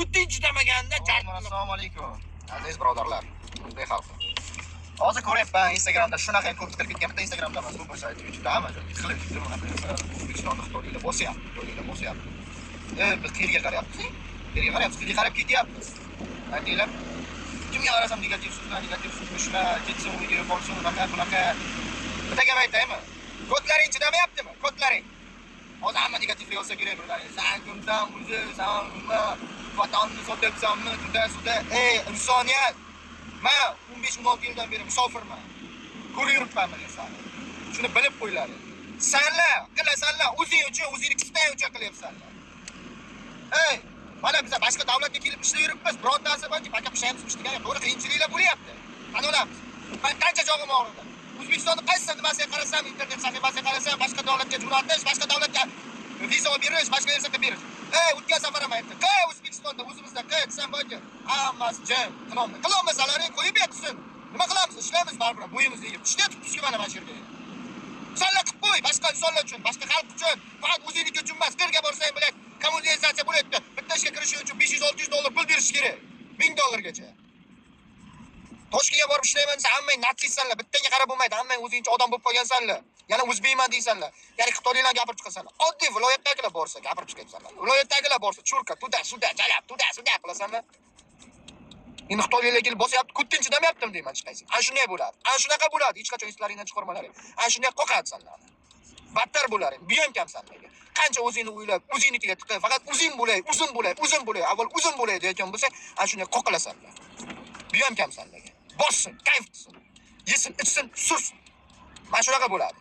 Putin chidamaganda Assalomu alaykum. Aziz birodarlar, bunday xalqim. Hozir ko'ryapman Instagramda shunaqa ko'p kirib ketganman. Instagramda emas, bu bo'lsa Twitter'dami? Qilib O'zbekistonda Xitoylar bosyapti, Xitoylar bosyapti. Biz qayerga qarayapmiz? Qayerga qarayapmiz? Qayerga qarab ketyapmiz? Aytinglar. Kimga qarasam negativ so'zlar, ketsin uyga qolsin, bunaqa. Bitta gap aytaymi? Kodlaring chidamayaptimi? Kodlaring. Hozir hamma negativ yozsa kerak birdani. Sen kimsan o'zi, sen nima? Vatonni sotyapsanmi? Juda. Ey, insoniyat. Men 15-16 yildan beri musofirman. Ko'rib yuribman sizlarni. Shuni bilib qo'yinglar. Senlar qilasanlar, o'zing uchun, o'zingni kistan uchun qilyapsanlar. Ey, mana biz boshqa davlatga kelib ishlayib yuribmiz. Birontasi balki pishamiz ishlagan, to'g'ri qiyinchiliklar bo'lyapti. Qani olamiz? Men qancha jog'im og'ridi. O'zbekistonda qaysi nimasiga qarasam, internet sahifasiga qarasam, boshqa davlatga jo'natish, boshqa davlatga viza berish, boshqa narsaga berish. Ey, o'tgan safar ham aytdim. Ey, O'zbekistonda o'zimizda desam bo'ldi. Hammasi jim. Qilolmasalaring qo'yib yetsin. Nima qilamiz? Ishlaymiz baribir. Bo'yimizni yeb. Ishlayapmiz mana mana shu yerga. Sonlar qilib qo'y, boshqa insonlar uchun, boshqa xalq uchun, faqat o'zingniki uchun emas. Qayerga borsang bo'ladi, kommunizatsiya bo'layapti. Bitta ishga kirish uchun 500-600 dollar pul berish kerak. 1000 dollargacha. Toshkentga borib ishlayman desa, hammang natsistsanlar, bittaga qarab bo'lmaydi. Hammang o'zingcha odam bo'lib qolgansanlar. Yana o'zbekman deysanlar. Ya'ni xitoyliklar gapirib chiqasanlar. Oddiy viloyatdagilar borsa gapirib chiqayapsanlar. Viloyatdagilar borsa churka, tuda, jalab, tuda qilasanlar. Endi xitoyliklar kelib bosyapti, Putin chidamayaptimi deyman hech qaysi. Ana shunday bo'ladi. Ana shunaqa bo'ladi. Hech qachon eslaringdan chiqarmalaring. Ana shunday qoqadi sanlarni. Battar bo'laring. Bu ham kamsanlarga. Qancha o'zingni o'ylab, o'zingnikiga tiqib, faqat o'zing bo'lay, uzun bo'lay, avval uzun bo'lay deyotgan bo'lsa, ana shunday qoqilasanlar. Bu ham kamsanlarga. Bossin, kayf qilsin. Yesin, ichsin, sursin. Mana shunaqa bo'ladi.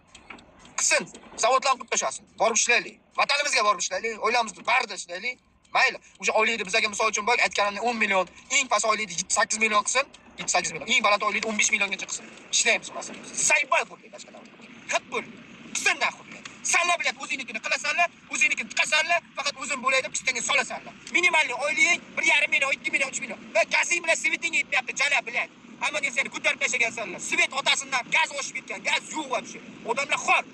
Qilsin, zavodlarni qilib tashasin. Borib ishlaylik. Vatanimizga borib ishlaylik. Oilamizni barda ishlaylik. Mayli. O'sha oylikni bizga misol uchun bo'l, aytganimdek 10 million, eng past oylikni 8 million qilsin, 8 million. Eng baland oylikni 15 milliongacha qilsin. Ishlaymiz masalan. Saybay bo'ldik boshqa davlatda. Haq bo'l. Qilsin xuddi. Sanlar bilan o'zingnikini qilasanlar, o'zingnikini tiqasanlar, faqat o'zim bo'lay deb pistonga solasanlar. Minimalli oylik 1,5 million, 2 million, 3 million. Va gazing bilan sveting yetmayapti, jala bilan. Hamma narsani ko'tarib tashlagansanlar. Svet otasidan gaz oshib ketgan, gaz yo'q bo'lib. Odamlar xor.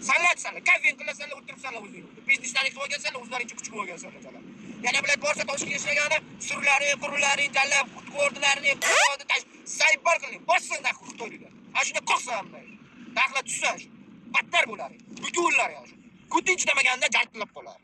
Sanlar, kafin qilasanlar, o'tiribsanlar o'zingni. Bizneslarni qilib olgansanlar, o'zlaringcha kuch qilib olgansanlar jala. Yana bilan borsa Toshkentga ishlagani, surlari, qurularing, jala, koordinarini, saybar qiling. Bossinlar Xitoyga. Ana shunda qoqsa hamma. Daxlat tushsa, battar bo'lar. Bugunlar yo'q. Putin chidamaganda jalqilab qolar.